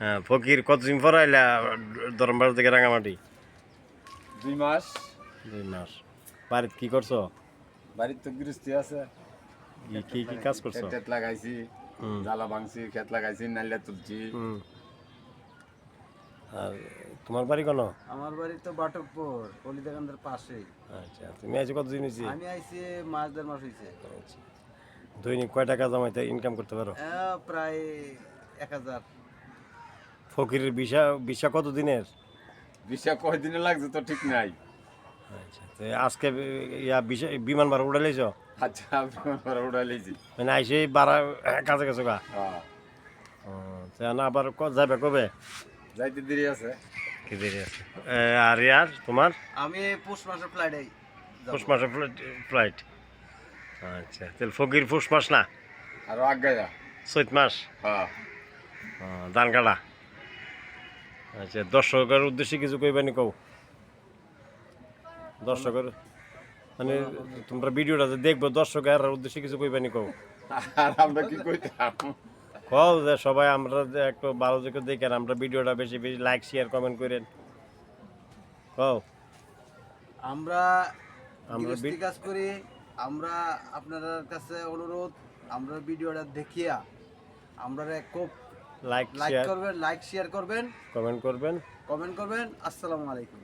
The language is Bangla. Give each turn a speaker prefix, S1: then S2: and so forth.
S1: হ্যাঁ ফকির কতদিন পর আইলা ধরমবাড়ি থেকে রাঙামাটি?
S2: 2 মাস।
S1: 2 মাস। বাড়িতে কি করছো?
S2: বাড়ির তো গৃহস্থী আছে।
S1: কি কাজ করছো?
S2: ক্ষেত লাগাইছি,
S1: হুম
S2: জ্বালা ভাঙছি, ক্ষেত লাগাইছি, নালিয়া তুলছি।
S1: হুম। আর তোমার বাড়ি কোনো?
S3: আমার বাড়ি তো বাটকপুর কলিদাকান্দের পাশেই।
S1: আচ্ছা তুমি আইছো কতদিন হয়েছি?
S3: আমি আইছি মাস 1.5 মাস হয়েছে।
S1: আচ্ছা দৈনিক কয় টাকা জমাইতে ইনকাম করতে পারো?
S3: প্রায় 1000।
S1: ফকিরের ভিসা ভিসা কত দিনের?
S2: বিষা কয়দিনে লাগছে তো ঠিক নাই।
S1: আচ্ছা তো আজকে ইয়া ভিসা বিমান ভাড়া উড়ে লাইছো?
S2: আচ্ছা আমরা উড়াই লিছি।
S1: মানে আইসে ভাড়া কাছে কাছে গা?
S2: হ্যাঁ,
S1: না আবার যাবে কবে?
S2: যাইতে দেরি আছে।
S1: কি দেরি আছে? আর ইয়ার তোমার
S3: আমি পৌষ মাসের ফ্লাইটে
S1: পৌষ মাসে ফ্লাইট? আচ্ছা তাহলে ফকির পৌষ মাস না
S2: আর আগায়া।
S1: চৈত মাস?
S2: হ্যাঁ,
S1: ধান কাটা। আচ্ছা দর্শকের উদ্দেশ্যে কিছু কইবানি কও। দর্শকের মানে তোমরা ভিডিওটা যে দেখবো দর্শকের উদ্দেশ্যে কিছু কইবানি কও।
S2: আর আমরা কি কইতাম?
S1: কও যে সবাই আমরা যে একটু ভালো দেখে দেখেন আমরা ভিডিওটা বেশি বেশি লাইক শেয়ার কমেন্ট করেন কও।
S3: আমরা
S1: আমরা
S3: গৃহস্থী কাজ করি। আমরা আপনাদের কাছে অনুরোধ, আমরা ভিডিওটা দেখিয়া আমরা খুব
S1: লাইক
S3: লাইক
S1: শেয়ার
S3: করবেন, লাইক শেয়ার করবেন,
S1: কমেন্ট করবেন।
S3: কমেন্ট করবেন। আসসালামু আলাইকুম।